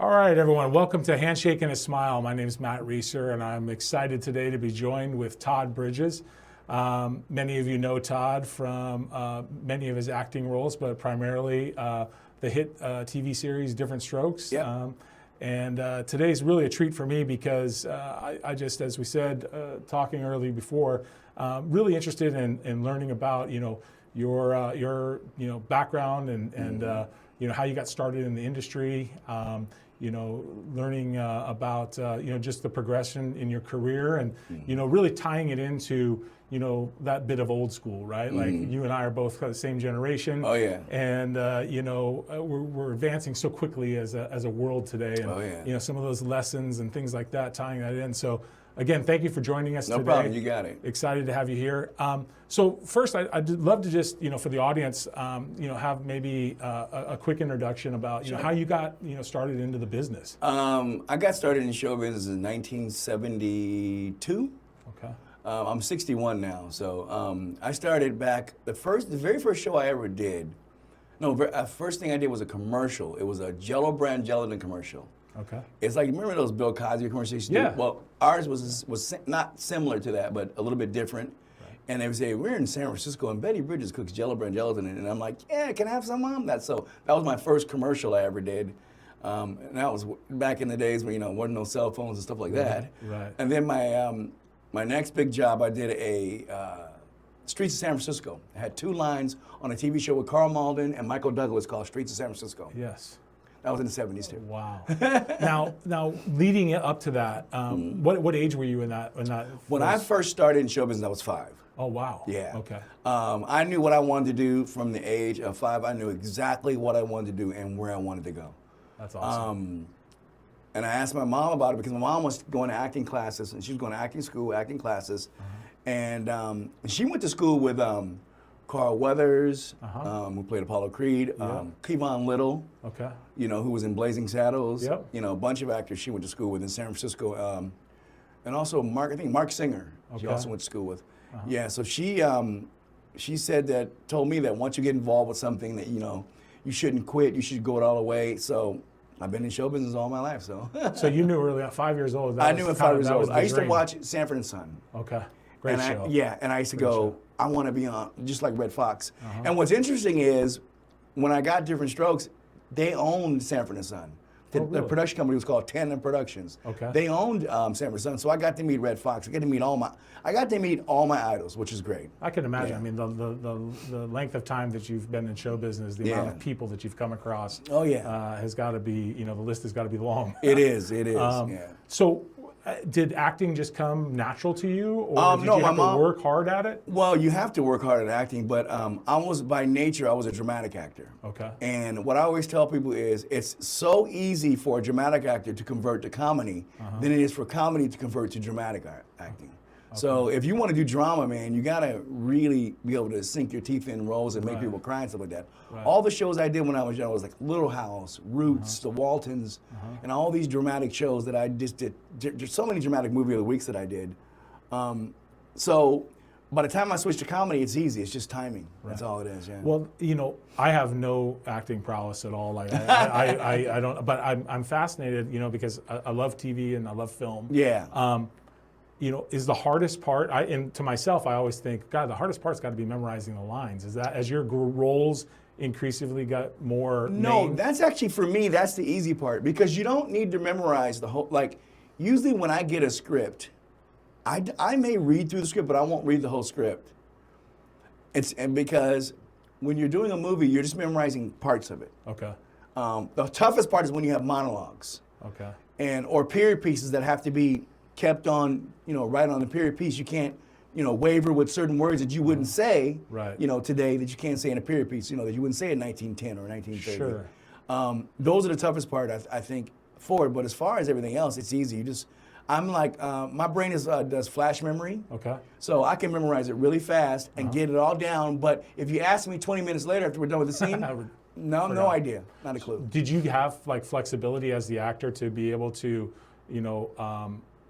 All right, everyone. Welcome to Handshake and a Smile. My name is Matt Reeser, and I'm excited today to be joined with Todd Bridges. Many of you know Todd from many of his acting roles, but primarily the hit TV series Diff'rent Strokes. Yep. And today's really a treat for me because I just, as we said, talking early before, really interested in learning about your background and how you got started in the industry. Learning about just the progression in your career and really tying it into that bit of old school, right? Like you and I are both the same generation. Oh yeah. And we're advancing so quickly as a world today, and Oh yeah. some of those lessons and things like that, tying that in. So again, thank you for joining us today. No problem. You got it. Excited to have you here. So first, I'd love to just, for the audience, have maybe a quick introduction about, how you got, started into the business. I got started in show business in 1972. Okay. I'm 61 now, so I started back, the very first show I ever did, first thing I did was a commercial. It was a Jell-O brand gelatin commercial. Okay. It's like, remember those Bill Cosby commercials? Yeah. Well, ours was not similar to that, but a little bit different. Right. And they would say, we're in San Francisco and Betty Bridges cooks Jell-O brand gelatin. And I'm like, yeah, can I have some, Mom? That was my first commercial I ever did. And that was back in the days when, wasn't no cell phones and stuff like that. Right. And then my next big job, I did a Streets of San Francisco. I had 2 lines on a TV show with Carl Malden and Michael Douglas called Streets of San Francisco. Yes. That was in the 70s too. Wow. now, leading up to that, what age were you in that? When I first started in show business, I was 5. Oh wow. Yeah. Okay. I knew what I wanted to do from the age of 5. I knew exactly what I wanted to do and where I wanted to go. That's awesome. And I asked my mom about it because my mom was going to acting classes and she was going to acting school, acting classes, and she went to school with Carl Weathers, who played Apollo Creed, Kevon Little, okay, who was in Blazing Saddles, yep. A bunch of actors she went to school with in San Francisco, and also I think Mark Singer, she also went to school with. Yeah, so she told me that once you get involved with something that you shouldn't quit, you should go it all the way. So I've been in show business all my life. So so you knew early at 5 years old. I knew at 5 years old. I used to watch Sanford and Son. Okay, great show. And I used to go, I want to be on, just like Red Fox. And what's interesting is, when I got Diff'rent Strokes, they owned Sanford and Son. The production company was called Tandem Productions. Okay. They owned Sanford and Son, so I got to meet Red Fox. I got to meet all my idols, which is great. I can imagine. Yeah. I mean, the length of time that you've been in show business, the amount of people that you've come across. Oh yeah. Has got to be, the list has got to be long. It is. Yeah. So, did acting just come natural to you, or did no, you have to work hard at it? Well, you have to work hard at acting, but by nature, I was a dramatic actor. Okay. And what I always tell people is, it's so easy for a dramatic actor to convert to comedy than it is for comedy to convert to dramatic acting. Okay. So if you want to do drama, man, you got to really be able to sink your teeth in roles and make people cry and stuff like that. Right. All the shows I did when I was young was like Little House, Roots, The Waltons, and all these dramatic shows that I just did. There's so many dramatic movie of the weeks that I did. So by the time I switched to comedy, it's easy. It's just timing. Right. That's all it is. Yeah. Well, I have no acting prowess at all. Like I don't. But I'm fascinated, because I love TV and I love film. Yeah. Is the hardest part, and to myself, I always think, God, the hardest part's got to be memorizing the lines. Is that, as your roles increasingly got more named? That's actually, for me, that's the easy part, because you don't need to memorize the whole, usually when I get a script, I may read through the script, but I won't read the whole script. And because when you're doing a movie, you're just memorizing parts of it. Okay. The toughest part is when you have monologues. Okay. Or period pieces that have to be kept on, right on the period piece. You can't, waver with certain words that you wouldn't say, today, that you can't say in a period piece, that you wouldn't say in 1910 or 1930. Sure. Those are the toughest part, I think, for it. But as far as everything else, it's easy. I'm like, my brain does flash memory. Okay. So I can memorize it really fast and get it all down. But if you ask me 20 minutes later after we're done with the scene, no idea, not a clue. Did you have flexibility as the actor to be able to,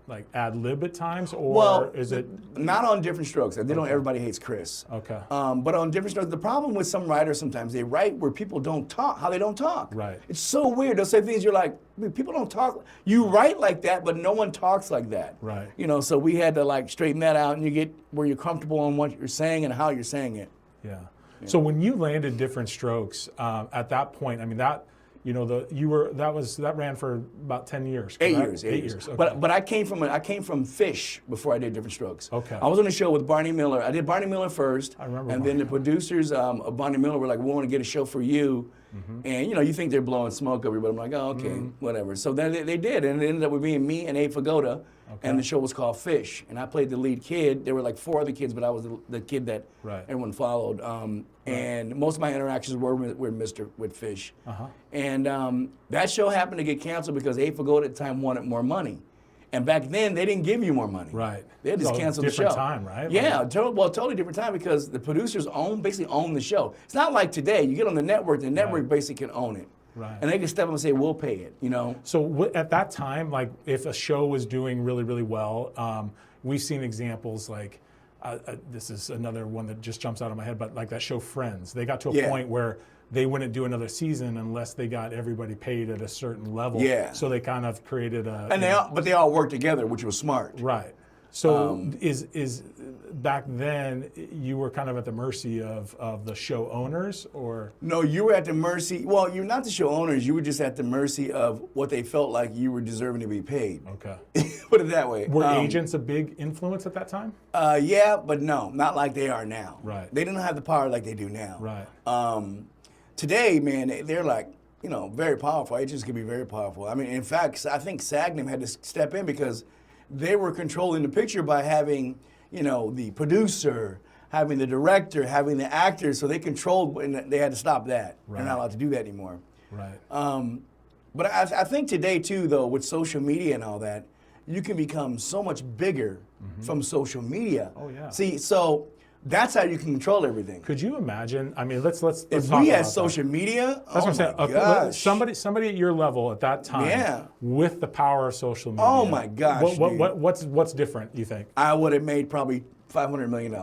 like ad lib at times, or Well, is it not on Diff'rent Strokes? I did on Everybody Hates Chris. okay? But on Diff'rent Strokes, the problem with some writers sometimes they write where people don't talk, how they don't talk. Right. It's so weird. They'll say things you're like, people don't talk. You write like that, but no one talks like that. Right. You know, so we had to like straighten that out, and you get where you're comfortable on what you're saying and how you're saying it. Yeah. So when you landed Diff'rent Strokes, at that point, I mean that. You know, that ran for about 10 years. Correct? 8 years. 8 years. Okay. But I came from Fish before I did Diff'rent Strokes. Okay. I was on a show with Barney Miller. I did Barney Miller first. I remember And Barney then the producers of Barney Miller were like, "We want to get a show for you." And you know, you think they're blowing smoke over, but I'm like, "Oh, okay, whatever." So then they did, and it ended up with being me and Abe Fagoda. Okay. And the show was called Fish, and I played the lead kid. There were like 4 other kids, but I was the kid that Right. everyone followed. And most of my interactions were with Fish. And that show happened to get canceled because Abe Fagoda at the time wanted more money. And back then, they didn't give you more money. Right. They just So canceled the show. different time, right? Yeah, totally different time because the producers basically own the show. It's not like today. You get on the network basically can own it. Right. And they can step up and say, "We'll pay it," you know? So at that time, like if a show was doing really, really well, we've seen examples like, this is another one that just jumps out of my head, but like that show Friends, they got to a point where they wouldn't do another season unless they got everybody paid at a certain level. Yeah. So they kind of created a. And they all worked together, which was smart. Right. So is back then you were kind of at the mercy of the show owners, or? No, you were at the mercy. Well, you're not the show owners. You were just at the mercy of what they felt like you were deserving to be paid. Okay. Put it that way. Were agents a big influence at that time? Yeah, but no, not like they are now. Right. They didn't have the power like they do now. Right. Today, man, they're like, you know, very powerful. Agents can be very powerful. I mean, in fact, I think Sagnam had to step in because they were controlling the picture by having, you know, the producer, having the director, having the actors, so they controlled, and they had to stop that. Right. They're not allowed to do that anymore. Right. But I think today, too, though, with social media and all that, you can become so much bigger from social media. Oh, yeah. See, so that's how you can control everything. Could you imagine? I mean, let's If talk we had about social media, That's what I'm saying. my gosh. Somebody at your level at that time, Yeah. with the power of social media. Oh my gosh, dude. What's different? You think? I would have made probably $500 million.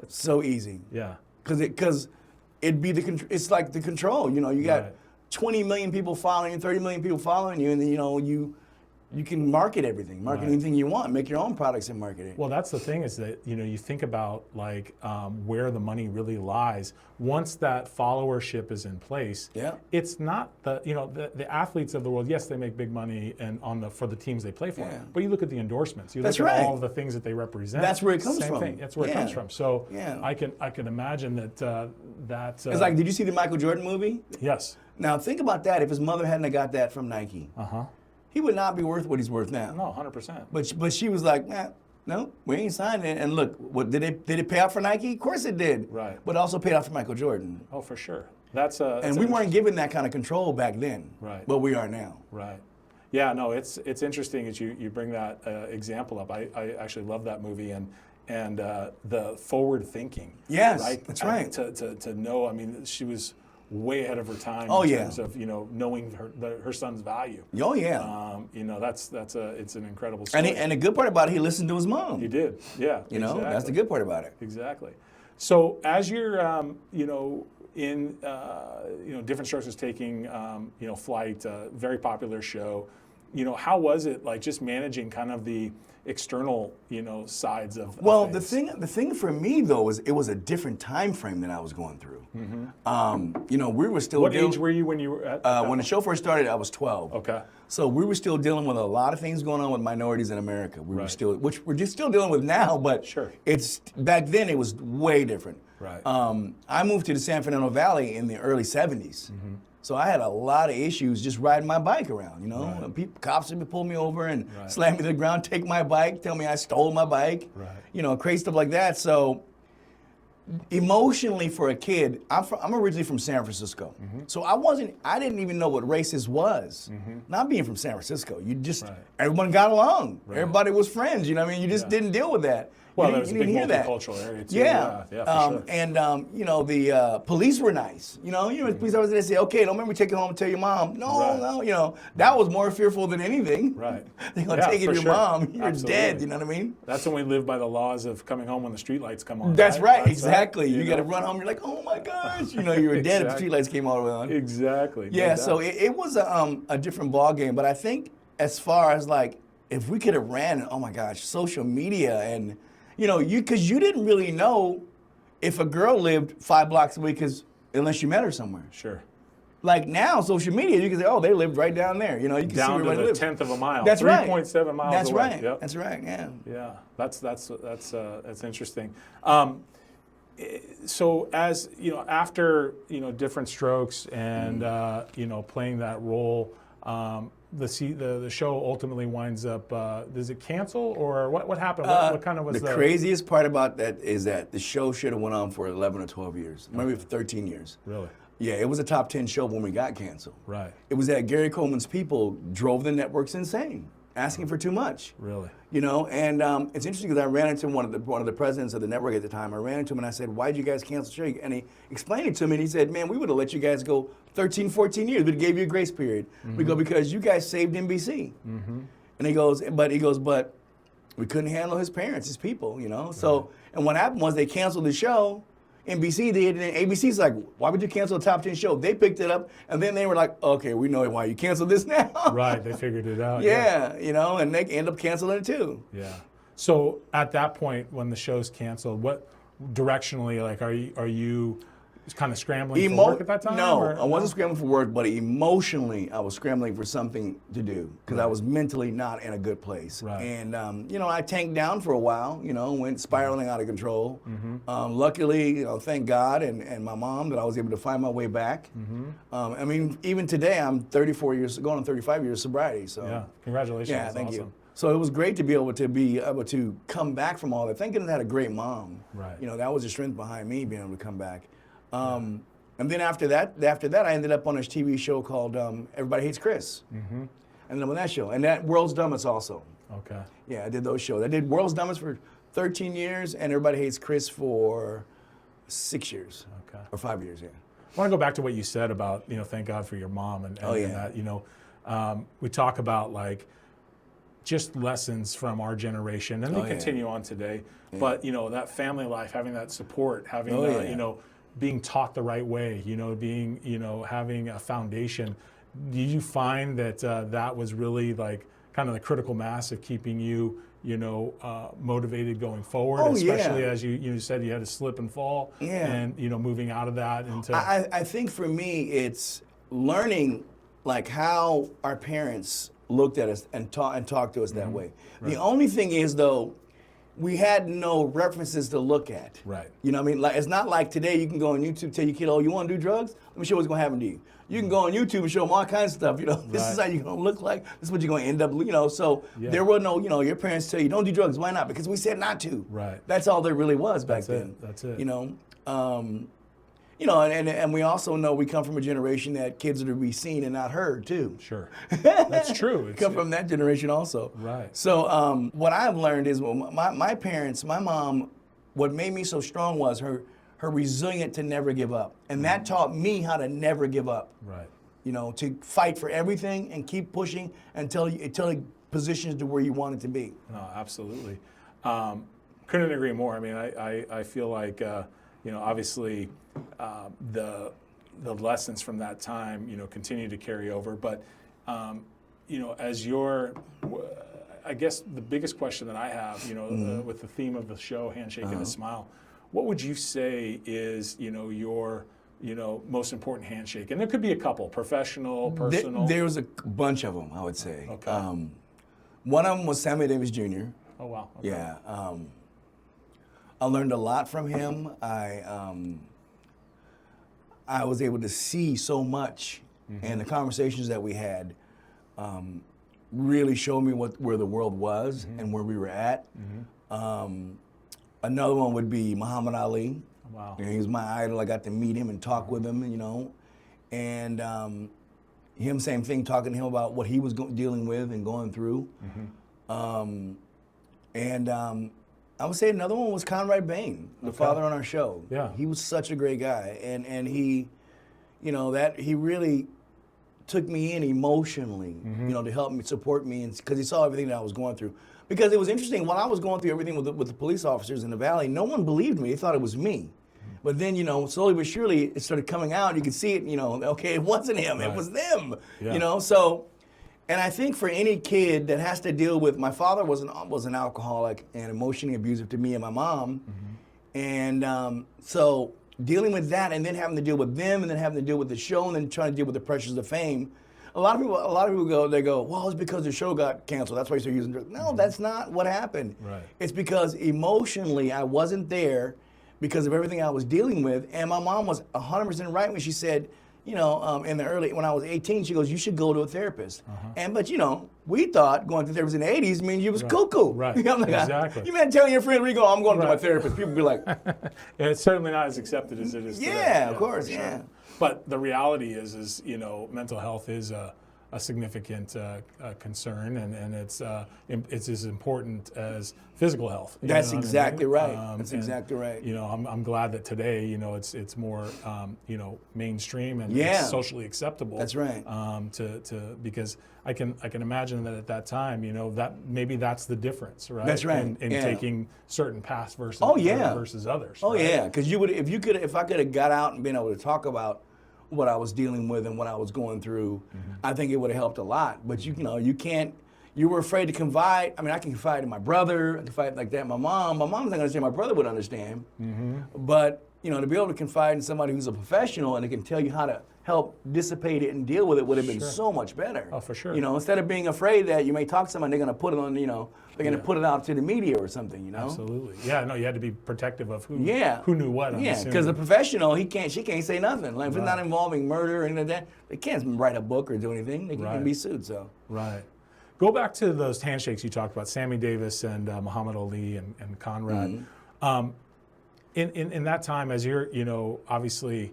So easy. Yeah. Because it'd be it's like the control. You know, you got Right. 20 million people following you, 30 million people following you, and then, you know, you can market everything, market Right. anything you want, make your own products and market it. Well, that's the thing is that, you know, you think about like where the money really lies. Once that followership is in place, Yeah. it's not the athletes of the world. Yes, they make big money and for the teams they play for. Yeah. But you look at the endorsements. You That's look at right. all of the things that they represent. That's where it comes Same from. thing. That's where it Yeah. comes from. So Yeah. I can imagine that It's like, did you see the Michael Jordan movie? yes. Now think about that. If his mother hadn't got that from Nike, he would not be worth what he's worth now. No, 100%. But she was like, no, we ain't signed it. And look, what did it pay out for Nike? Of course it did. Right. But it also paid out for Michael Jordan. Oh, for sure. That's And we weren't given that kind of control back then. Right. But we are now. Right. Yeah, no, it's interesting that you bring that example up. I actually love that movie and the forward thinking. Yes, right? that's right. To know, I mean, she was way ahead of her time Oh, in yeah. terms of, you know, knowing her son's value. Oh, yeah. You know, it's an incredible story. And the good part about it, he listened to his mom. He did, yeah. You know, exactly. that's the good part about it. Exactly. So as you're, you know, in, you know, Diff'rent Strokes is taking, you know, flight, very popular show. You know, how was it like just managing kind of the external, you know, sides of Well, things? the thing for me though was it was a different time frame that I was going through. You know, we were still. What age were you when you were at? When the show first started, I was 12. Okay. So we were still dealing with a lot of things going on with minorities in America. We were Right. still, which we're just still dealing with now, but Sure. it's back then it was way different. Right. I moved to the San Fernando Valley in the early 70s. So I had a lot of issues just riding my bike around, you know. Right. Cops would pull me over and Right. slam me to the ground, take my bike, tell me I stole my bike, Right. you know, crazy stuff like that. So emotionally for a kid, I'm originally from San Francisco. So I didn't even know what racist was. Not being from San Francisco, Right. everyone got along. Right. Everybody was friends, you know what I mean? You just Yeah. didn't deal with that. Well, you there was a didn't big hear that. multicultural area too. Yeah, for sure. and the police were nice. The police officers, they say, okay, don't remember take it home and tell your mom. No, Right. no, that was more fearful than anything. Right. They're gonna take it for to your sure. mom. You're Absolutely. dead. You know what I mean? That's when we live by the laws of coming home when the streetlights come on. That's right. That's Exactly. right. You got to run home. You're like, oh my gosh. You were dead if the Exactly. streetlights came all the way on. Exactly. Yeah. No So doubt. it was a different ball game. But I think as far as like, if we could have ran, oh my gosh, social media and because you didn't really know if a girl lived 5 blocks away unless you met her somewhere. Sure. Like now, social media, you can say, oh, they lived right down there. You can see Down where to they the live. tenth of a mile. That's right. 3.7 miles That's away. right. Yep. That's right. Yeah. Yeah. That's interesting. So as after Diff'rent Strokes and playing that role, the show ultimately winds up. Does it cancel or what happened? What kind of was the craziest part about that is that the show should have went on for 11 or 12 years, maybe for 13 years. Really? Yeah, it was a top 10 show when we got canceled. Right. It was that Gary Coleman's people drove the networks insane, asking for too much. Really? And it's interesting because I ran into one of the presidents of the network at the time. I ran into him and I said, why'd you guys cancel the show? And he explained it to me and he said, man, we would have let you guys go 13, 14 years. We'd gave you a grace period. We go, because you guys saved NBC. And he goes, but we couldn't handle his parents, his people, So, and what happened was they canceled the show. NBC did, and ABC's like, why would you cancel a top 10 show? They picked it up, and then they were like, okay, we know why you canceled this now. Right, they figured it out. Yeah, and they end up canceling it too. Yeah. So at that point, when the show's canceled, what directionally, like, are you kind of scrambling for work at that time? No, or, I wasn't scrambling for work, but emotionally, I was scrambling for something to do because I was mentally not in a good place. Right. And I tanked down for a while. Went spiraling out of control. Luckily, thank God and my mom that I was able to find my way back. Even today, I'm 34 years, going on 35 years sobriety. So yeah, congratulations. yeah, That's thank awesome. you. So it was great to be able to come back from all that. Thank goodness I had a great mom. Right. That was the strength behind me being able to come back. And then after that, I ended up on a TV show called Everybody Hates Chris. I ended up on that show, and that World's Dumbest also. Okay. Yeah, I did those shows. I did World's Dumbest for 13 years, and Everybody Hates Chris for 6 years. Okay. Or 5 years, yeah. I want to go back to what you said about, thank God for your mom and that, we talk about like just lessons from our generation and they continue on today. Yeah. But, that family life, having that support, having, being taught the right way, being, having a foundation. Do you find that that was really like kind of the critical mass of keeping you, motivated going forward, especially as you said you had to slip and fall and, moving out of that into... I think for me, it's learning like how our parents looked at us and talked to us that way. Right. The only thing is though, we had no references to look at. Right. You know what I mean? Like, it's not like today you can go on YouTube, tell your kid, oh, you want to do drugs? Let me show you what's going to happen to you. You can go on YouTube and show them all kinds of stuff. This is how you're going to look like. This is what you're going to end up, So there were no, your parents tell you, don't do drugs. Why not? Because we said not to. Right. That's all there really was back then. That's it. And we also know we come from a generation that kids are to be seen and not heard too. Sure, that's true. Come from that generation also. Right. So what I've learned is my parents, my mom, what made me so strong was her resilient to never give up, and that taught me how to never give up. Right. To fight for everything and keep pushing until it positions to where you want it to be. No, absolutely. Couldn't agree more. I mean, I feel like. Obviously, the lessons from that time, continue to carry over. But, as I guess the biggest question that I have, with the theme of the show, Handshake and a Smile, what would you say is, your, most important handshake? And there could be a couple, professional, personal. There's a bunch of them, I would say. Okay. One of them was Sammy Davis Jr. Oh, wow. Okay. Yeah. I learned a lot from him. I was able to see so much, and the conversations that we had really showed me where the world was and where we were at. Another one would be Muhammad Ali. Wow. He was my idol. I got to meet him and talk with him, and him, same thing, talking to him about what he was dealing with and going through. I would say another one was Conrad Bain, the father on our show. Yeah. He was such a great guy, and he, you know, that he really took me in emotionally, you know, to help me, support me, and because he saw everything that I was going through. Because it was interesting, while I was going through everything with the police officers in the Valley, no one believed me. They thought it was me. But then, you know, slowly but surely, it started coming out. You could see it, you know, okay, it wasn't him, it was them, you know, so. And I think for any kid that has to deal with, my father was an alcoholic and emotionally abusive to me and my mom, and so dealing with that and then having to deal with them and then having to deal with the show and then trying to deal with the pressures of fame. A lot of people go, well, it's because the show got canceled. That's why you started using drugs. No, that's not what happened. Right. It's because emotionally I wasn't there because of everything I was dealing with, and my mom was 100% right when she said, you know, when I was 18, she goes, you should go to a therapist. But, you know, we thought going to therapist in the 80s means you was cuckoo. Right, I'm like, exactly. You man telling your friend, Rico, I'm going to my therapist. People be like. It's certainly not as accepted as it is today. Yeah, of course, sure. But the reality is, you know, mental health is a significant concern, and it's as important as physical health. That's exactly right. That's exactly right. You know, I'm glad that today, you know, it's more, you know, mainstream and Yeah. it's socially acceptable. That's right. Because I can imagine that at that time, you know, that maybe that's the difference, right? That's right. In taking certain paths versus versus others. Oh right? yeah, because if I could have got out and been able to talk about what I was dealing with and what I was going through, I think it would have helped a lot. But you know, you were afraid to confide. I mean, I can confide in my brother, I confide like that in my mom's not gonna understand, my brother would understand. But, you know, to be able to confide in somebody who's a professional and they can tell you how to help dissipate it and deal with it would have been so much better. Oh, for sure. You know, instead of being afraid that you may talk to somebody, they're gonna put it on, you know, they're gonna put it out to the media or something, you know? Absolutely. Yeah, no, you had to be protective of who knew what. I'm Yeah, because the professional, she can't say nothing. Like if it's not involving murder or anything like that, they can't write a book or do anything. They can be sued, so. Right. Go back to those handshakes you talked about, Sammy Davis and Muhammad Ali and Conrad. In that time, as you're, you know, obviously,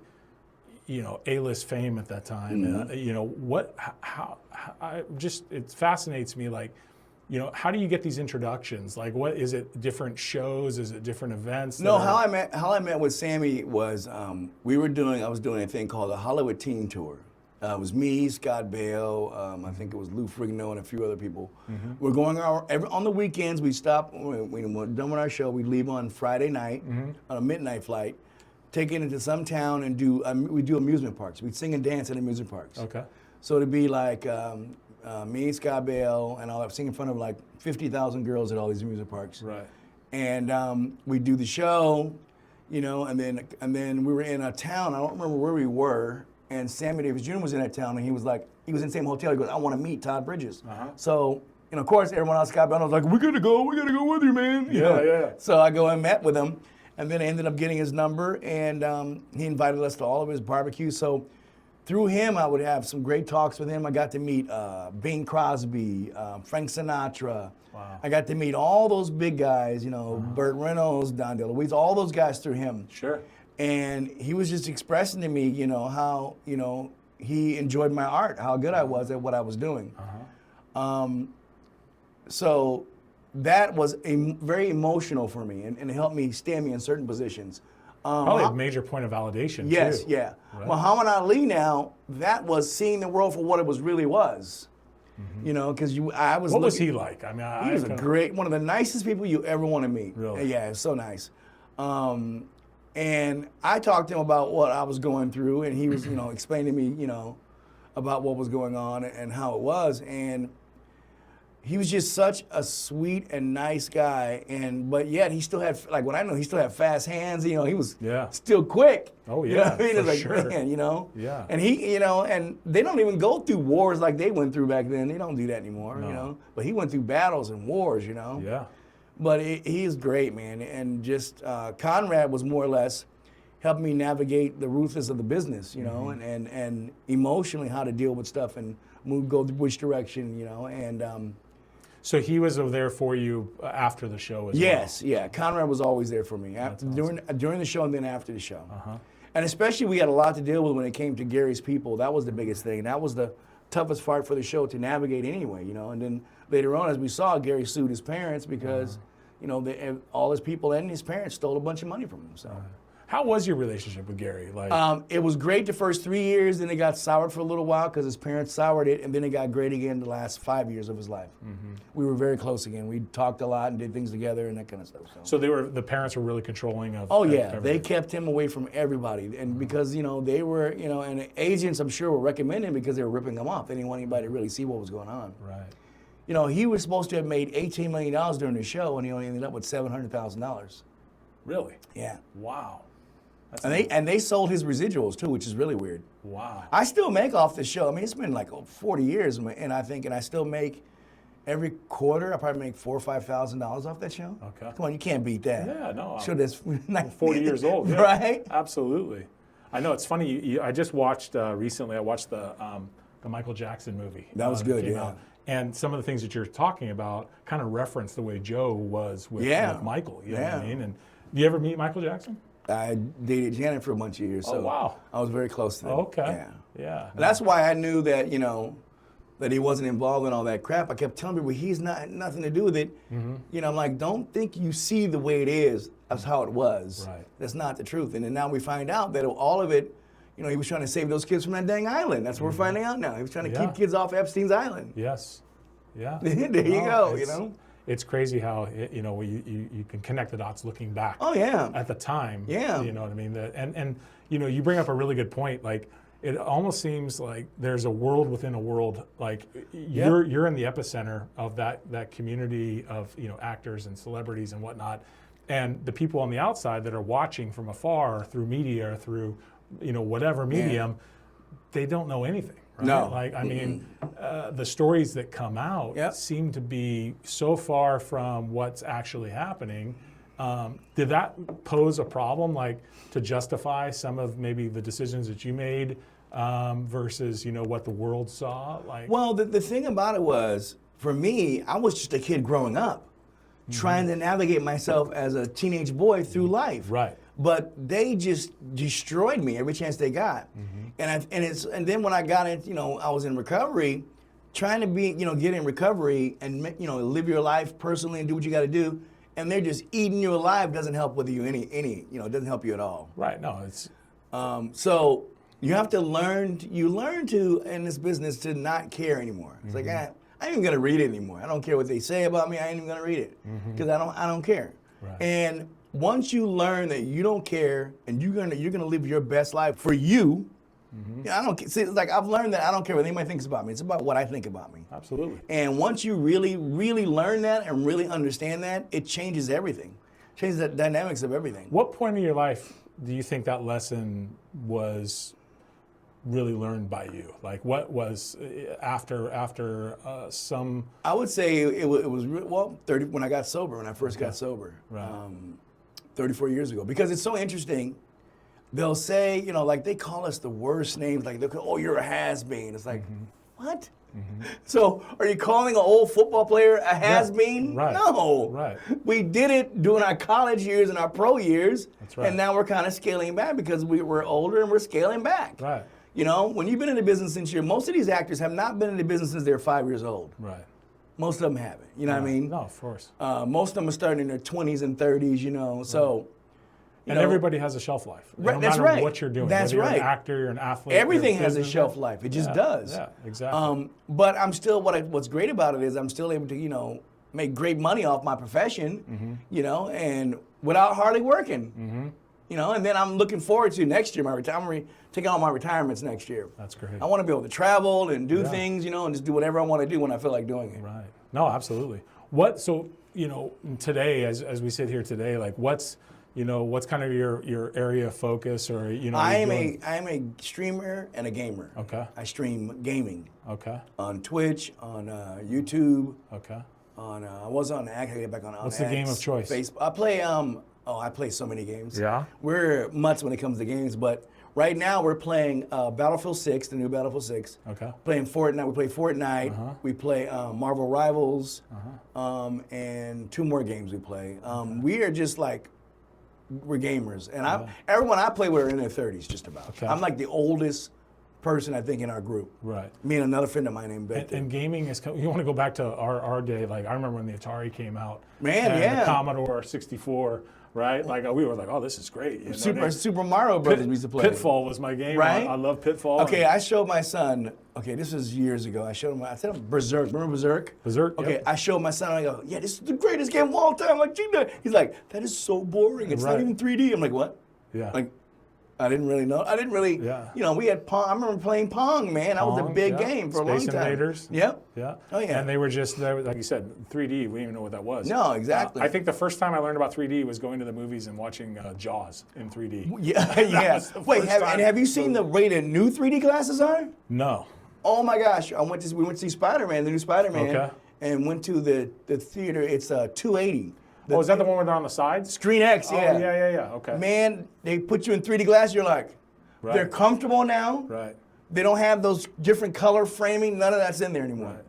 you know, A-list fame at that time, you know, it fascinates me, like, you know, how do you get these introductions? Like, what is it? Different shows? Is it different events? No, how I met with Sammy was I was doing a thing called the Hollywood Teen Tour. It was me, Scott Bale, I think it was Lou Ferrigno and a few other people. We're going on the weekends. We stop when we're done with our show. We leave on Friday night on a midnight flight, take it into some town and we do amusement parks. We sing and dance at amusement parks. Okay. So it'd be like me, Scott Bale, and I'll sing in front of like 50,000 girls at all these amusement parks. Right. And we do the show, you know, and then we were in a town. I don't remember where we were. And Sammy Davis Jr. was in that town, and he was in the same hotel. He goes, I want to meet Todd Bridges. So, and of course, everyone else, Scott Bell, was like, we gotta go with you, man. You know? Yeah. So I go and met with him, and then I ended up getting his number, and he invited us to all of his barbecues. So through him, I would have some great talks with him. I got to meet Bing Crosby, Frank Sinatra. Wow. I got to meet all those big guys, you know, Burt Reynolds, Don DeLuise, all those guys through him. Sure. And he was just expressing to me, you know, how, you know, he enjoyed my art, how good I was at what I was doing. So that was very emotional for me, and it helped me stand me in certain positions. Probably a major point of validation, yes, too. yeah. Right. Muhammad Ali now, that was seeing the world for what it really was. You know, because I was. What was he like? I mean, he was one of the nicest people you ever want to meet. Really? Yeah, it was so nice. And I talked to him about what I was going through, and he was, you know, explaining to me, you know, about what was going on and how it was. And he was just such a sweet and nice guy. But yet he still had, like, what I know, he still had fast hands. You know, he was still quick. Oh, yeah. You know what I mean? It's like, sure. man, you know? Yeah. And he, you know, and they don't even go through wars like they went through back then. They don't do that anymore, you know? But he went through battles and wars, you know? Yeah. But he's great, man. And just Conrad was more or less helping me navigate the ruthless of the business, you know, and emotionally how to deal with stuff and go which direction, you know. And so he was there for you after the show as well? Yes, yeah. Conrad was always there for me during the show and then after the show. And especially we had a lot to deal with when it came to Gary's people. That was the biggest thing. That was the toughest part for the show to navigate anyway, you know. And then later on, as we saw, Gary sued his parents because all his people and his parents stole a bunch of money from him. So. How was your relationship with Gary? Like, it was great the first 3 years, then it got soured for a little while because his parents soured it, and then it got great again the last 5 years of his life. We were very close again. We talked a lot and did things together and that kind of stuff. So the parents were really controlling of. Oh yeah, everything. they kept him away from everybody, and because they were and agents I'm sure were recommending because they were ripping him off. They didn't want anybody to really see what was going on. Right. He was supposed to have made $18 million during the show, and he only ended up with $700,000. Really? Yeah. Wow. And they sold his residuals too, which is really weird. Wow. I still make off the show. I mean, it's been like 40 years, and I still make every quarter. I probably make $4,000 or $5,000 off that show. Okay. Come on, you can't beat that. Yeah, no. Sure, that's 40 years old. Yeah. Right? Absolutely. I know it's funny. I just watched recently. I watched the Michael Jackson movie. That was good. Came Yeah. out. And some of the things that you're talking about kind of reference the way Joe was with Michael. You know what I mean? And do you ever meet Michael Jackson? I dated Janet for a bunch of years, so wow. I was very close to them. Okay. Yeah. That's why I knew that that he wasn't involved in all that crap. I kept telling people he's nothing to do with it. I'm like, don't think you see the way it is. That's how it was. Right. That's not the truth. And then now we find out that all of it, he was trying to save those kids from that dang island. That's what we're finding out now. He was trying to keep kids off Epstein's island. Yes. Yeah. There you go. It's crazy how you can connect the dots looking back. Oh yeah. At the time. Yeah. You know what I mean? And you bring up a really good point. Like it almost seems like there's a world within a world. Like you're in the epicenter of that community of actors and celebrities and whatnot, and the people on the outside that are watching from afar through media or through whatever medium, they don't know anything. Right? No. Like, I mean, the stories that come out seem to be so far from what's actually happening. Did that pose a problem, like, to justify some of maybe the decisions that you made versus, what the world saw? Like, well, the thing about it was, for me, I was just a kid growing up, trying to navigate myself as a teenage boy through life. Right. But they just destroyed me every chance they got. And then when I got in, I was in recovery, trying to be, get in recovery and live your life personally and do what you got to do, and they're just eating you alive. Doesn't help with you it doesn't help you at all. Right. No, it's so you have to learn. You learn to in this business to not care anymore. It's like I ain't even gonna read it anymore. I don't care what they say about me. I ain't even gonna read it because I don't care. Right. And once you learn that you don't care and you're gonna live your best life for you, I don't see. It's like I've learned that I don't care what anybody thinks about me. It's about what I think about me. Absolutely. And once you really, really learn that and really understand that, it changes everything. Changes the dynamics of everything. What point in your life do you think that lesson was really learned by you? Like, what was after some? I would say it was 30 when I got sober. When I first got sober. Right. 34 years ago, because it's so interesting. They'll say, like they call us the worst names. Like they'll go, "Oh, you're a has-been." It's like, what? So, are you calling an old football player a has-been? Right. No. Right. We did it during our college years and our pro years. That's right. And now we're kind of scaling back because we're older and we're scaling back. Right. When you've been in the business since most of these actors have not been in the business since they're 5 years old. Right. Most of them haven't. You know what I mean? No, of course. Most of them are starting in their 20s and 30s. So. And everybody has a shelf life. Right, no that's matter right. what you're doing. That's whether right. You're an actor, you're an athlete. Everything you're has a businessman. shelf life. It just does. Yeah, exactly. But I'm still what's great about it is I'm still able to make great money off my profession. And without hardly working. And then I'm looking forward to next year I'm taking all my retirements next year. That's great. I want to be able to travel and do things, and just do whatever I want to do when I feel like doing it. Right. No, absolutely. Today, as we sit here today, like what's kind of your area of focus, or I am a streamer and a gamer. Okay. I stream gaming. Okay. On Twitch, on YouTube. Okay. I was on X. I get back on. What's the game of choice? Facebook. I play. I play so many games. Yeah. We're mutts when it comes to games, but right now we're playing Battlefield 6, the new Battlefield 6. Okay. Playing Fortnite. We play Fortnite. We play Marvel Rivals, and 2 more games we play. We are just like. We're gamers, and everyone I play with are in their 30s, just about. Okay. I'm like the oldest person, I think, in our group. Right. Me and another friend of mine named Victor. And gaming is, you want to go back to our day, like I remember when the Atari came out. Man, and yeah. the Commodore 64, right? Like we were like, oh, this is great. You know, Super Mario Brothers we used to play. Pitfall was my game. Right? I love Pitfall. Okay, I showed my son, this was years ago, I said Berserk, remember Berserk? Berserk, Okay, yep. I showed my son, I go, yeah, this is the greatest game of all time. I'm like, he's like, that is so boring, it's not even 3D. I'm like, what? Yeah. Like, I didn't really know. We had Pong. I remember playing Pong, man. That was a big game for a long time. Space Invaders. Yep. Yeah. Oh, yeah. And they were just, like you said, 3D. We didn't even know what that was. No, exactly. I think the first time I learned about 3D was going to the movies and watching Jaws in 3D. Yeah, yeah. Wait, have you seen the way the new 3D glasses are? No. Oh my gosh, we went to see Spider-Man, the new Spider-Man, Okay. and went to the theater. It's 280. Is that the one where they're on the sides? Screen X, yeah. Oh, yeah. Okay. Man, they put you in 3D glass. You're like, they're comfortable now. Right. They don't have those different color framing. None of that's in there anymore.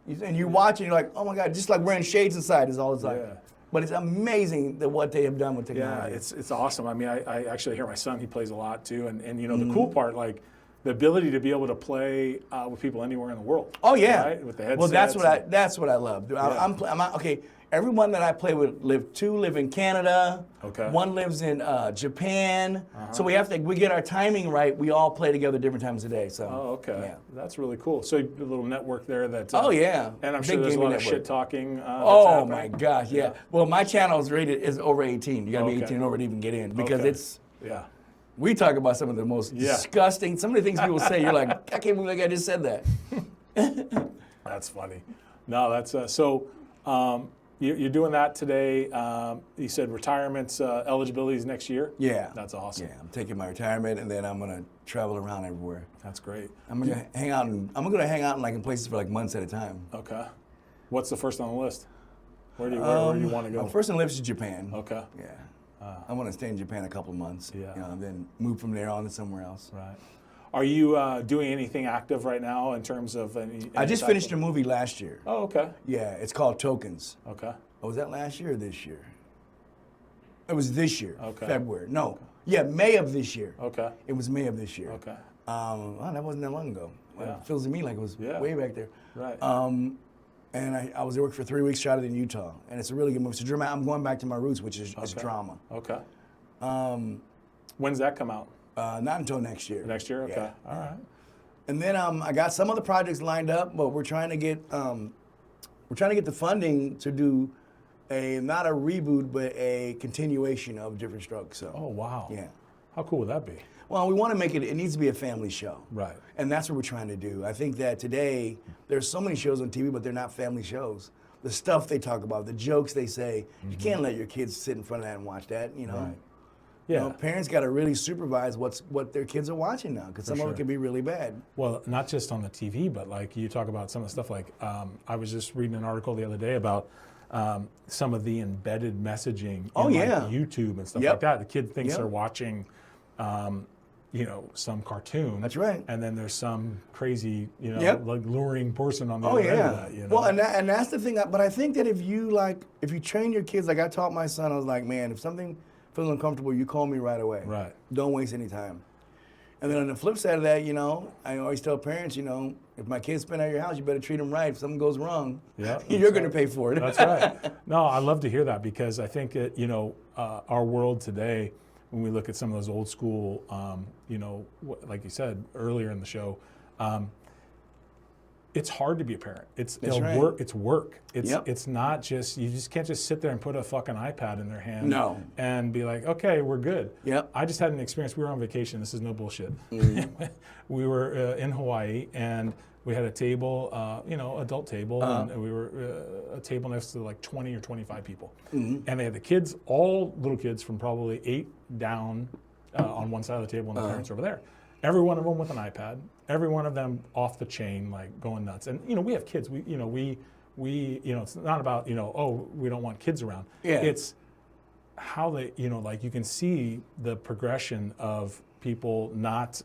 Right. And you watch and you're like, oh my God, just like wearing shades inside is all it's like. Yeah. But it's amazing that what they have done with technology. Yeah, it's awesome. I mean, I actually hear my son, he plays a lot too. And you know, the cool part, like, the ability to be able to play with people anywhere in the world. Oh yeah, right? With the headsets. Well, that's what I love. Okay. Everyone that I play with live in Canada. Okay. One lives in Japan. So we get our timing right. We all play together different times a day. So. Oh, okay. Yeah. That's really cool. So a little network there that. Oh yeah. And I'm Big sure there's a lot of network. shit talking. Oh my gosh, yeah. Well, my channel is over 18. You got to be 18 and over to even get in because it's. Yeah. We talk about some of the most disgusting, some of the things people say, you're like, I can't believe I just said that. That's funny. No, that's, you're doing that today. You said retirement's eligibility is next year? Yeah. That's awesome. Yeah, I'm taking my retirement and then I'm going to travel around everywhere. That's great. I'm going to hang out in places for like months at a time. Okay. What's the first on the list? Where do you want to go? First on the list is Japan. Okay. Yeah. I want to stay in Japan a couple of months. Yeah. And then move from there on to somewhere else. Right. Are you doing anything active right now in terms of any I just finished a movie last year. Oh, okay. Yeah, it's called Tokens. Okay. Oh, was that last year or this year? It was this year. Okay. February. No. Okay. Yeah, May of this year. Okay. It was May of this year. Okay. Well, that wasn't that long ago. Yeah. It feels to me like it was way back there. Right. And I was at work for 3 weeks, shot it in Utah. And it's a really good movie. It's I'm going back to my roots, which is drama. Okay. When's that come out? Not until next year. Next year? Okay. Yeah. All right. And then I got some other projects lined up, but we're trying to get the funding to do not a reboot, but a continuation of Diff'rent Strokes. So. Oh wow. Yeah. How cool would that be? Well, we want to make it needs to be a family show. Right. And that's what we're trying to do. I think that today, there's so many shows on TV, but they're not family shows. The stuff they talk about, the jokes they say, you can't let your kids sit in front of that and watch that, you know. Right. Yeah. You know, parents got to really supervise what their kids are watching now, because some of it can be really bad. Well, not just on the TV, but like you talk about some of the stuff like, I was just reading an article the other day about some of the embedded messaging in like YouTube and stuff like that. The kid thinks they're watching some cartoon. That's right. And then there's some crazy, like luring person on the other end of that. You know? Well, and that's the thing. But I think that if you train your kids, like I taught my son, I was like, man, if something feels uncomfortable, you call me right away. Right. Don't waste any time. And then on the flip side of that, I always tell parents, if my kids spend at your house, you better treat them right. If something goes wrong, you're going to pay for it. That's right. No, I love to hear that because I think that, our world today, when we look at some of those old school, like you said earlier in the show, it's hard to be a parent. It's work. It's work. It's not just, you just can't just sit there and put a fucking iPad in their hand and be like, okay, we're good. Yep. I just had an experience. We were on vacation. This is no bullshit. We were in Hawaii and we had a table, adult table, and we were a table next to like 20 or 25 people. And they had the kids, all little kids from probably 8 down on one side of the table and the parents over there. Every one of them with an iPad, every one of them off the chain, like going nuts. And, we have kids. We it's not about, we don't want kids around. Yeah. It's how they, like you can see the progression of people not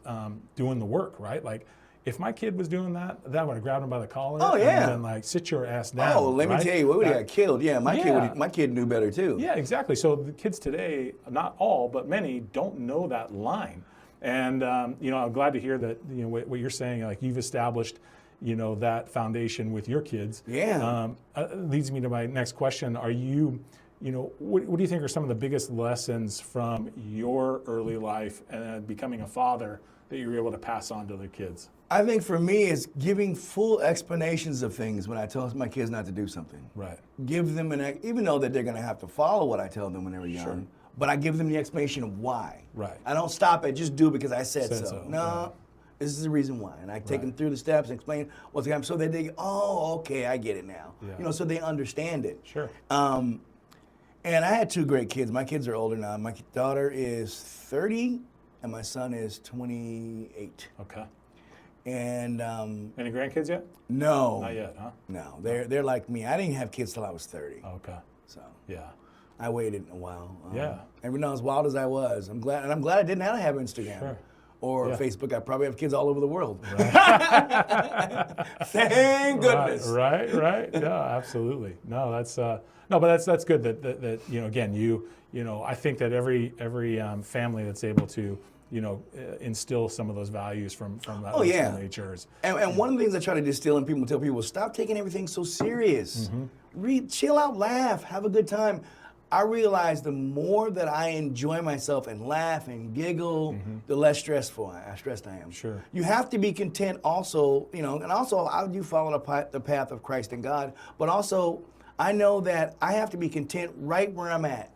doing the work, right? Like, if my kid was doing that, I would have grabbed him by the collar and been like, sit your ass down. Oh, let me tell you, what would have got killed? Yeah, my kid knew better too. Yeah, exactly. So the kids today, not all, but many, don't know that line. And I'm glad to hear that what you're saying. Like you've established, that foundation with your kids. Yeah. Leads me to my next question. Are you, what do you think are some of the biggest lessons from your early life and becoming a father that you were able to pass on to the kids? I think for me, it's giving full explanations of things when I tell my kids not to do something. Right. Give them even though that they're going to have to follow what I tell them when they were young, Sure. but I give them the explanation of why. Right. I don't stop at just do because I said so. No, right. this is the reason why. And I take them through the steps and explain what's happening so that they, okay, I get it now. Yeah. So they understand it. Sure. And I had 2 great kids. My kids are older now. My daughter is 30 and my son is 28. Okay. And Any grandkids yet? no. Not yet, huh? No, they're like me. I didn't have kids till I was 30. Okay. So Yeah. I waited a while. Yeah. And as wild as I was, I'm glad I didn't have Instagram. Sure. Or Yeah. Facebook. I probably have kids all over the world. Right. Thank goodness. Right. Yeah, absolutely. No, but that's good that again, I think that every family that's able to, instill some of those values from that nature is. And one of the things I try to distill in people, tell people, stop taking everything so serious. Chill out, laugh, have a good time. I realize the more that I enjoy myself and laugh and giggle, the less stressed I am. Sure. You have to be content also, and also I do follow the path of Christ and God, but also I know that I have to be content right where I'm at.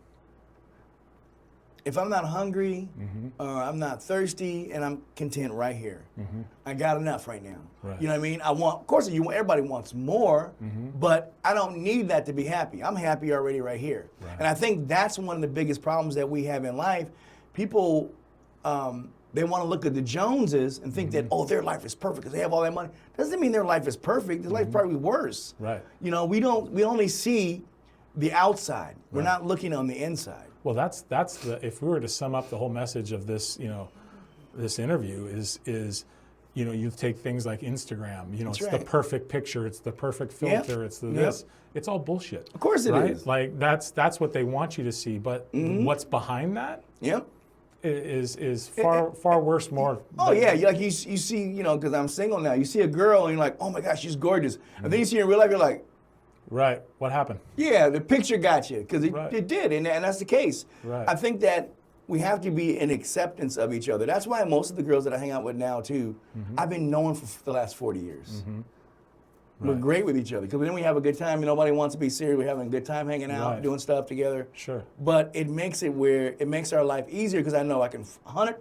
If I'm not hungry or I'm not thirsty and I'm content right here, I got enough right now. Right. You know what I mean? Of course, everybody wants more, but I don't need that to be happy. I'm happy already right here. Right. And I think that's one of the biggest problems that we have in life. People, they want to look at the Joneses and think that, their life is perfect because they have all that money. Doesn't mean their life is perfect. Their life probably worse. Right. We only see the outside. We're not looking on the inside. Well, that's if we were to sum up the whole message of this, this interview is you take things like Instagram, That's it's right. the perfect picture, it's the perfect filter, it's the this. It's all bullshit. Of course it right? is. Like that's what they want you to see, but what's behind that Yep. is far worse, more. Oh yeah, you see, because I'm single now. You see a girl and you're like, oh my gosh, she's gorgeous. And then you see her in real life, you're like, Right. What happened? yeah, the picture got you because Right. it did, and that's the case. Right. I think that we have to be in acceptance of each other. That's why most of the girls that I hang out with now too, I've been knowing for the last 40 years. We're Right. great with each other because then we have a good time. Nobody wants to be serious. We're having a good time hanging out, Right. doing stuff together. Sure. But it makes our life easier because I know I can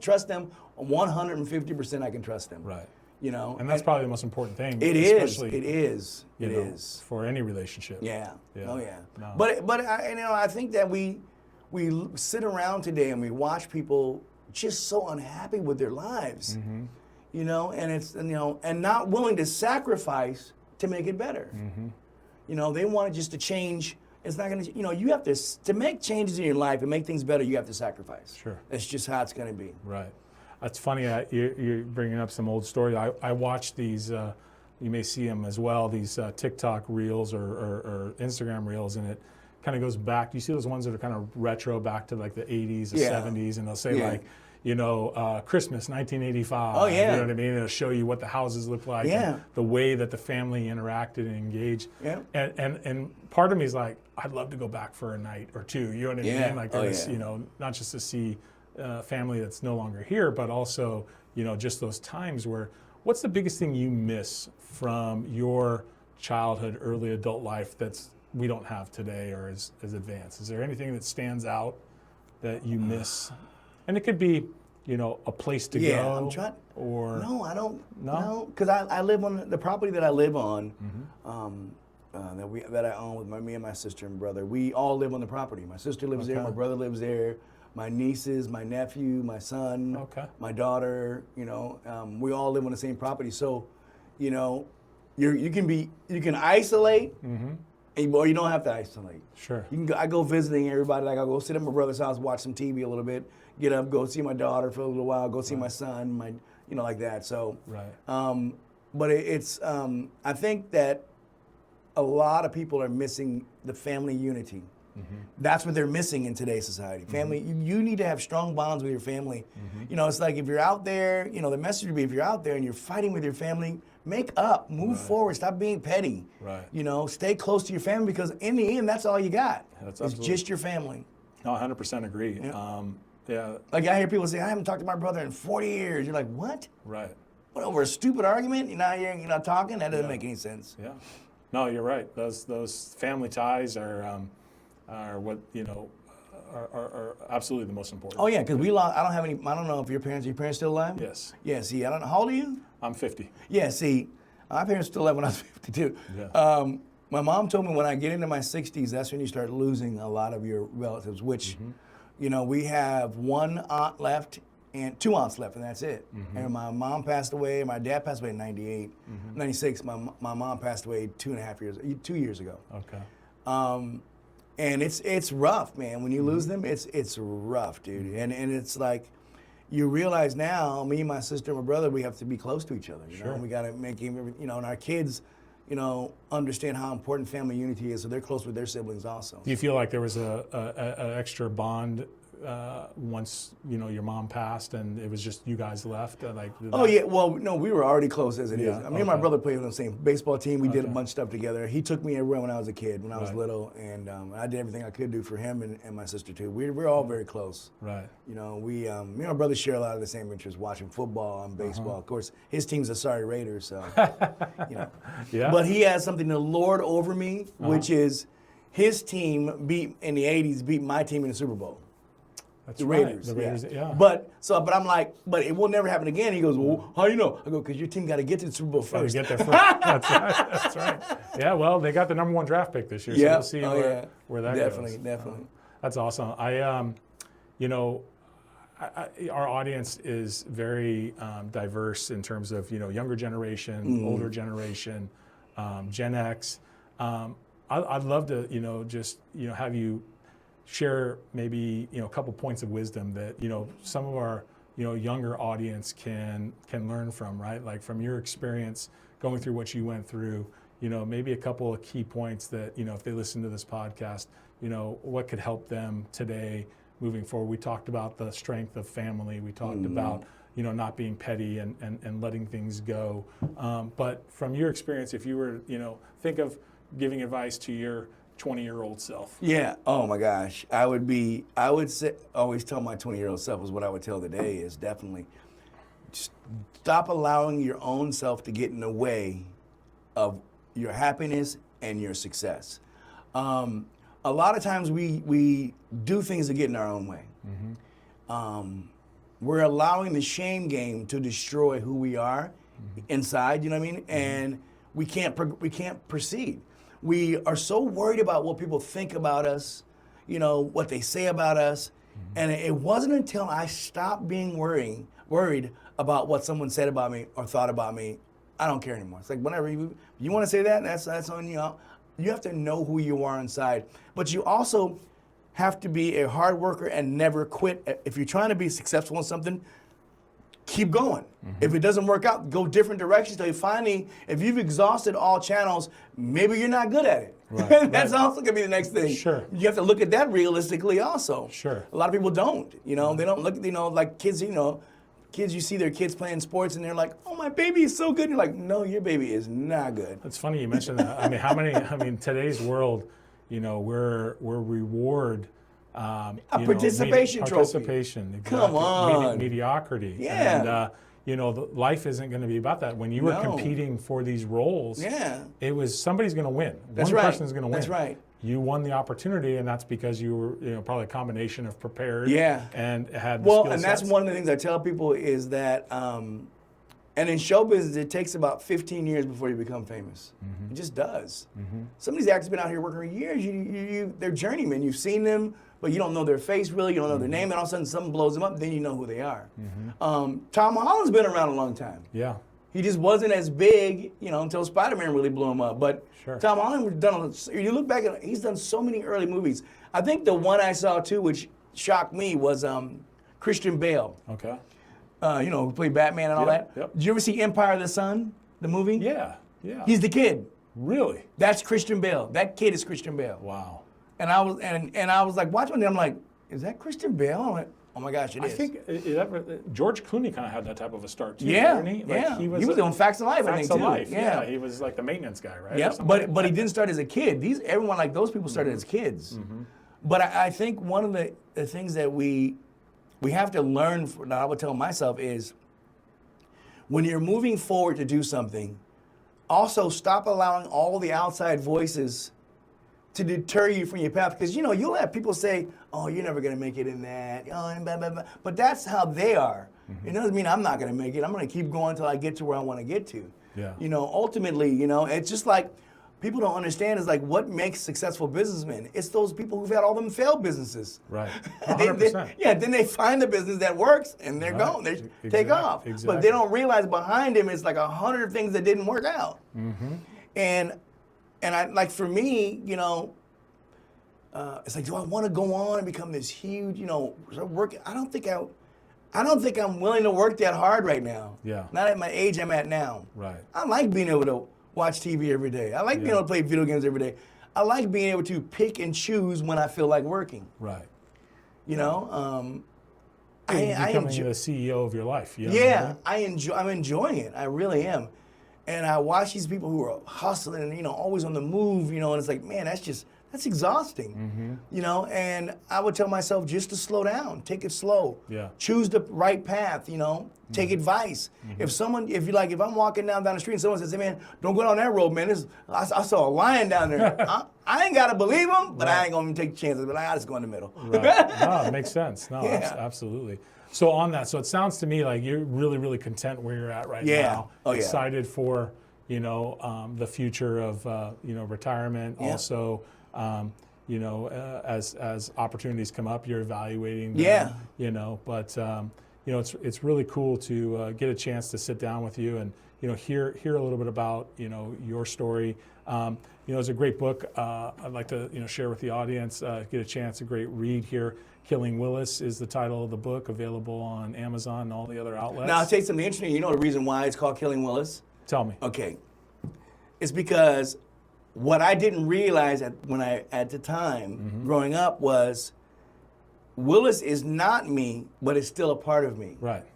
trust them 150%. I can trust them. Right. And that's probably the most important thing. It is. especially, It is. you It know, is. for any relationship. Yeah. Yeah. Oh yeah. No. But I think that we sit around today and we watch people just so unhappy with their lives. And it's and not willing to sacrifice to make it better. They want it just to change. It's not going to. You have to make changes in your life and make things better. You have to sacrifice. Sure. That's just how it's going to be. Right. That's funny. You're bringing up some old stories. I watch these. You may see them as well. These TikTok reels or Instagram reels, and it kind of goes back. You see those ones that are kind of retro, back to like the 80s, the 70s, and they'll say like, Christmas 1985. Oh, yeah. You know what I mean? It'll show you what the houses look like, Yeah. and the way that the family interacted and engaged. Yeah. And part of me is like, I'd love to go back for a night or two. You know what I Yeah. mean? Like, Oh, this, yeah. not just to see family that's no longer here, but also, just those times where, what's the biggest thing you miss from your childhood, early adult life we don't have today or is advanced? Is there anything that stands out that you miss? And it could be, a place to go. I'm trying. Or No, I don't. No? No, because I live on the property that I live on. That I own with me and my sister and brother. We all live on the property. My sister lives there. Okay. My brother lives there. My nieces, my nephew, my son, Okay. my daughter. We all live on the same property. So, you can isolate, or you don't have to isolate. Sure. I go visiting everybody. Like I go sit at my brother's house, watch some TV a little bit, get up, go see my daughter for a little while, go see my son, like that. So, Right. but I think that a lot of people are missing the family unity. That's what they're missing in today's society. Family, you need to have strong bonds with your family. You know, it's like if you're out there, you know, the message would be if you're out there and you're fighting with your family, make up, move forward, stop being petty. Right. You know, stay close to your family because in the end, that's all you got. That's it's absolutely. just your family. No, 100% agree. Yeah. Like I hear people say, I haven't talked to my brother in 40 years. You're like, what? Right. What, over a stupid argument? You're not talking? That doesn't make any sense. Yeah. No, you're right. Those family ties are what, you know, are absolutely the most important. Oh yeah, because we lost. I don't know if your parents still alive? Yes. Yeah. See, I don't know. How old are you? I'm 50. Yeah. See, my parents still alive when I was 52. Yeah. My mom told me when I get into my 60s, that's when you start losing a lot of your relatives. Which, you know, we have one aunt left and two aunts left, and that's it. And my mom passed away. My dad passed away in 98, 96. My mom passed away 2 years ago. Okay. And it's rough, man. When you lose them, it's rough, dude. And it's like you realize now, me, my sister, and my brother, we have to be close to each other. You know, we got to make even, you know, and our kids, you know, understand how important family unity is, so they're close with their siblings also. Do you feel like there was a extra bond once, you know, your mom passed and it was just you guys left? Oh yeah, well no, we were already close as it is. Me and my okay. brother played on the same baseball team. We did a bunch of stuff together. He took me everywhere when I was a kid, when I was little, and I did everything I could do for him and my sister too. We're all very close. Right. You know, me and my brother share a lot of the same interests, watching football and baseball. Of course, his team's the Sorry Raiders, so you know. Yeah. But he has something to lord over me, which is his team beat my team in the Super Bowl. That's The right. Raiders, The Raiders, yeah. But I'm like, but it will never happen again. He goes, well, how do you know? I go, because your team got to get to the Super Bowl Gotta first. get there first. That's right. That's right. Yeah, well, they got the #1 draft pick this year, so we'll see where that goes. Definitely. That's awesome. You know, our audience is very diverse in terms of, you know, younger generation, older generation, Gen X. I'd love to, you know, just, you know, have you share maybe, you know, a couple points of wisdom that, you know, some of our, you know, younger audience can learn from, right? Like from your experience going through what you went through, you know, maybe a couple of key points that, you know, if they listen to this podcast, you know, what could help them today moving forward. We talked about the strength of family. We talked about, you know, not being petty and letting things go. But from your experience, if you were, you know, think of giving advice to your 20-year-old self. Yeah. Oh my gosh. I would say, always tell my 20-year-old self is what I would tell today is definitely stop allowing your own self to get in the way of your happiness and your success. A lot of times we do things to get in our own way. We're allowing the shame game to destroy who we are inside, you know what I mean? And we can't proceed. We are so worried about what people think about us, you know, what they say about us. And it wasn't until I stopped being worried about what someone said about me or thought about me, I don't care anymore. It's like whenever you want to say that, that's on you. You have to know who you are inside. But you also have to be a hard worker and never quit. If you're trying to be successful in something, keep going. If it doesn't work out, go different directions till you finally, if you've exhausted all channels, maybe you're not good at it. Right, That's also gonna be the next thing. Sure. You have to look at that realistically also. Sure. A lot of people don't, you know, they don't look, you know, like kids, you know, kids, you see their kids playing sports and they're like, oh, my baby is so good. You're like, no, your baby is not good. It's funny you mentioned that. I mean, today's world, you know, we're reward participation trophy. Participation. Exactly. Come on. Mediocrity. Yeah. And, you know, life isn't going to be about that. When you were competing for these roles, it was somebody's going to win. One person's going to win. That's right. You won the opportunity, and that's because you were, you know, probably a combination of prepared and had the well, skill and that's sets. one of the things I tell people is that, and in show business, it takes about 15 years before you become famous. It just does. Some of these actors have been out here working for years. They're journeymen. You've seen them, but you don't know their face really. You don't know their name, and all of a sudden something blows them up. Then you know who they are. Tom Holland's been around a long time. Yeah. He just wasn't as big, you know, until Spider-Man really blew him up. But Tom Holland you look back at, he's done so many early movies. I think the one I saw too, which shocked me, was Christian Bale. Okay. You know, who played Batman and all that. Yep. Did you ever see Empire of the Sun, the movie? Yeah. Yeah. He's the kid. Really? That's Christian Bale. That kid is Christian Bale. Wow. And I was like watching them. I'm like, is that Christian Bale? I'm like, oh my gosh, it is. I think George Clooney kind of had that type of a start too, Yeah, didn't he? Like, yeah. He was on Facts of Life, I think, Facts of too. Life. Yeah. He was like the maintenance guy, right? Yeah, Or something like but that. he didn't start as a kid. Everyone like those people started as kids. But I think one of the things that we have to learn, that I would tell myself, is when you're moving forward to do something, also stop allowing all the outside voices to deter you from your path. Because, you'll have people say, oh, you're never going to make it in that. Oh, and blah, blah, blah. But that's how they are. It doesn't mean I'm not going to make it. I'm going to keep going until I get to where I want to get to. Yeah. Ultimately, it's just like, people don't understand is like what makes successful businessmen. It's those people who've had all them failed businesses. Right. They- 100%. then they find the business that works and they're Right. gone. They take off. Exactly. But they don't realize behind them is like 100 things that didn't work out. And I like, for me, it's like, do I want to go on and become this huge, work? I don't think I'm willing to work that hard right now. Yeah. Not at my age I'm at now. Right. I like being able to watch TV every day. I like being able to play video games every day. I like being able to pick and choose when I feel like working. Right. I Becoming enjoy. the CEO of your life. Yeah, I'm enjoying it. I really am. And I watch these people who are hustling and always on the move. And it's like, man, that's exhausting. And I would tell myself just to slow down, take it slow. Yeah. Choose the right path. Take advice. If I'm walking down the street and someone says, hey man, don't go down that road, man. I saw a lion down there. I ain't gotta believe him, but I ain't gonna take chances. But I just go in the middle. Right. No, it makes sense. No, Yeah. absolutely. So on that, it sounds to me like you're really, really content where you're at right now. Oh, yeah. Excited for the future of retirement. Yeah. Also, as opportunities come up, you're evaluating them. Yeah. But it's really cool to get a chance to sit down with you and hear a little bit about your story. It's a great book. I'd like to share with the audience. Get a chance, a great read here. Killing Willis is the title of the book, available on Amazon and all the other outlets. Now I'll tell you something interesting. You know the reason why it's called Killing Willis? Tell me. Okay. It's because what I didn't realize at the time growing up was Willis is not me, but it's still a part of me. Right.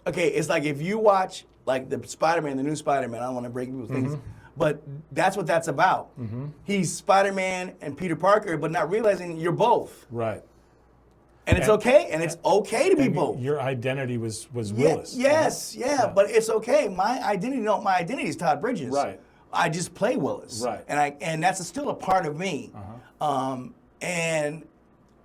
Okay, it's like if you watch like the Spider-Man, the new Spider-Man, I don't want to break people's things, but that's what that's about. He's Spider-Man and Peter Parker, but not realizing you're both. Right. And it's okay, and it's okay to be both. Your identity was Willis. Yes, but it's okay. My identity is Todd Bridges. Right. I just play Willis. Right. And that's still a part of me. And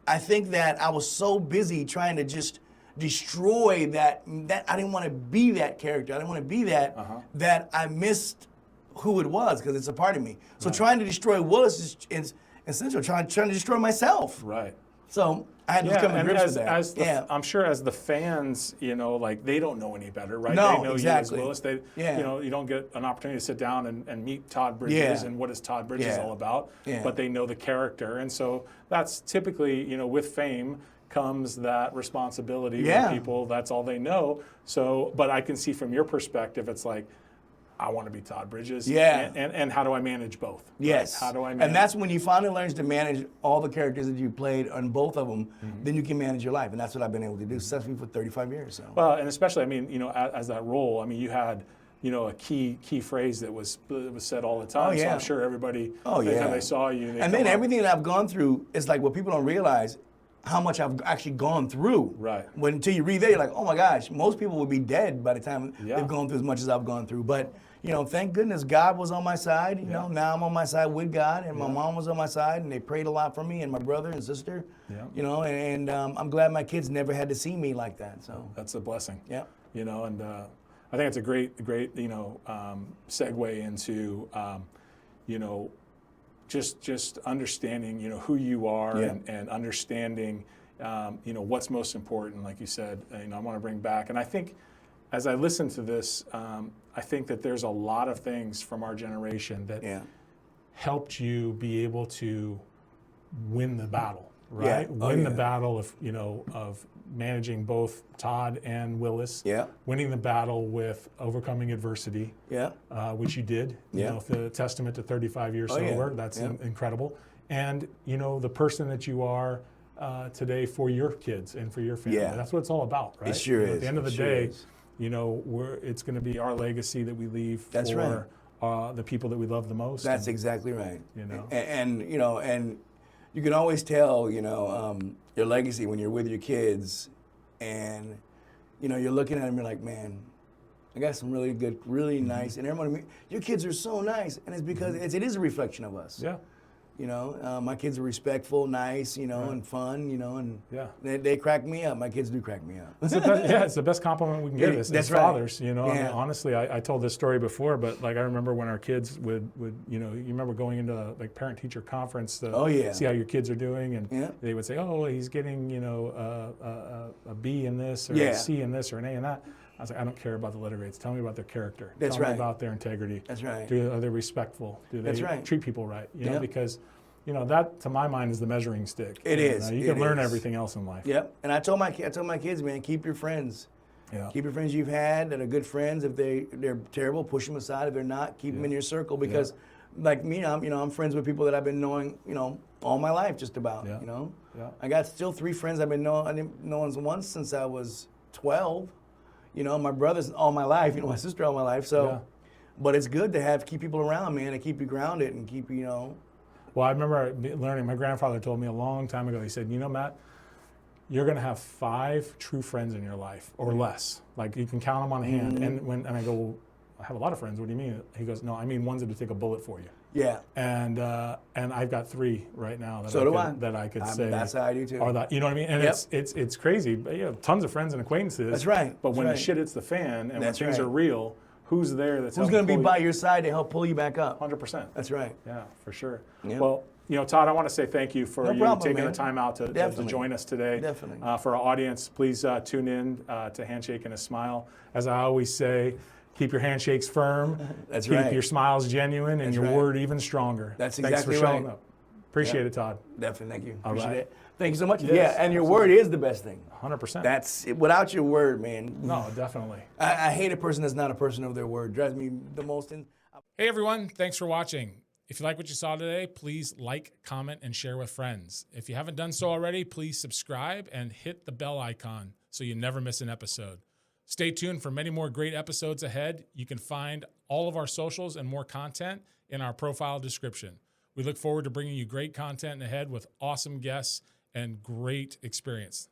I think that I was so busy trying to just destroy that I didn't want to be that character. I didn't want to be that that I missed who it was because it's a part of me. So trying to destroy Willis is essentially trying to destroy myself. Right. So I had to come to grips with that. I'm sure as the fans, they don't know any better, right? No, they know exactly. you as Willis. You don't get an opportunity to sit down and meet Todd Bridges and what is Todd Bridges all about, but they know the character. And so that's typically, with fame comes that responsibility for people. That's all they know. So, but I can see from your perspective, it's like, I want to be Todd Bridges. Yeah. And how do I manage both? Yes. Right? How do I manage? And that's when you finally learn to manage all the characters that you played on both of them, then you can manage your life. And that's what I've been able to do successfully for 35 years. So. Well, and especially, as that role, you had, a key phrase that was said all the time. Oh, yeah. So I'm sure everybody, every time they saw you. And then everything that I've gone through is like what people don't realize how much I've actually gone through. Right. Until you read there, you're like, oh my gosh, most people would be dead by the time they've gone through as much as I've gone through. But thank goodness God was on my side. You know, now I'm on my side with God, and my mom was on my side, and they prayed a lot for me, and my brother and sister. Yeah. And I'm glad my kids never had to see me like that. So that's a blessing. Yeah. And I think it's a great segue into just understanding who you are and understanding what's most important. Like you said, I want to bring back, and I think as I listen to this. I think that there's a lot of things from our generation that helped you be able to win the battle, right? Win the battle of managing both Todd and Willis. Yeah. Winning the battle with overcoming adversity. Yeah. Which you did. The testament to 35 years sober. That's incredible. and the person that you are today for your kids and for your family. Yeah. That's what it's all about, right? It sure is. At the end of the It sure day, is. it's going to be our legacy that we leave That's for the people that we love the most. That's exactly right. And And you can always tell, your legacy when you're with your kids, and you're looking at them, you're like, man, I got some really good, really nice, and everybody, your kids are so nice, and it's because it is a reflection of us. Yeah. My kids are respectful, nice, and fun, and Yeah. they crack me up. My kids do crack me up. It's the best compliment we can give as That's right. fathers. I mean, Yeah. honestly, I told this story before, but like I remember when our kids would you remember going into like parent-teacher conference to see how your kids are doing, and they would say, oh, he's getting a B in this or a C in this or an A in that. I was like, I don't care about the letter grades. Tell me about their character. That's Tell right. me about their integrity. That's right. Are they respectful? Do they That's right. treat people right? Because that to my mind is the measuring stick. It is. You can learn everything else in life. Yep. And I told my kids, man, keep your friends. Yeah. Keep your friends you've had that are good friends. If they're terrible, push them aside. If they're not, keep them in your circle, because like me, I'm friends with people that I've been knowing, all my life just about. Yeah. I got still 3 friends I've been knowing. I didn't know once since I was 12. My brothers all my life. My sister all my life. So, but it's good to keep people around, man, and keep you grounded and keep you. Well, I remember learning. My grandfather told me a long time ago. He said, Matt, you're going to have 5 true friends in your life, or less. Like you can count them on a hand. And I go, well, I have a lot of friends. What do you mean? He goes, no, I mean ones that would take a bullet for you. Yeah. And I've got 3 right now that I could say. That's how I do too. Or that, you know what I mean? And it's crazy. But, tons of friends and acquaintances. That's right. But when the right. shit hits the fan and when That's things right. are real, who's there? Who's going to be by your side to help pull you back up? 100%. That's right. Yeah, for sure. Yeah. Well, Todd, I want to say thank you for taking man. the time out to join us today. Definitely. For our audience, please tune in to Handshake and a Smile. As I always say, keep your handshakes firm. That's keep right. your smiles genuine and That's your right. word even stronger. That's Thanks exactly for showing right. up. Appreciate it, Todd. Definitely. Thank you. All Appreciate right. it. Thank you so much. Yes, yeah, and your word is the best thing. 100%. That's without your word, man. No, definitely. I hate a person that's not a person of their word. Drives me the most. Hey, everyone. Thanks for watching. If you like what you saw today, please like, comment, and share with friends. If you haven't done so already, please subscribe and hit the bell icon so you never miss an episode. Stay tuned for many more great episodes ahead. You can find all of our socials and more content in our profile description. We look forward to bringing you great content ahead with awesome guests and great experience.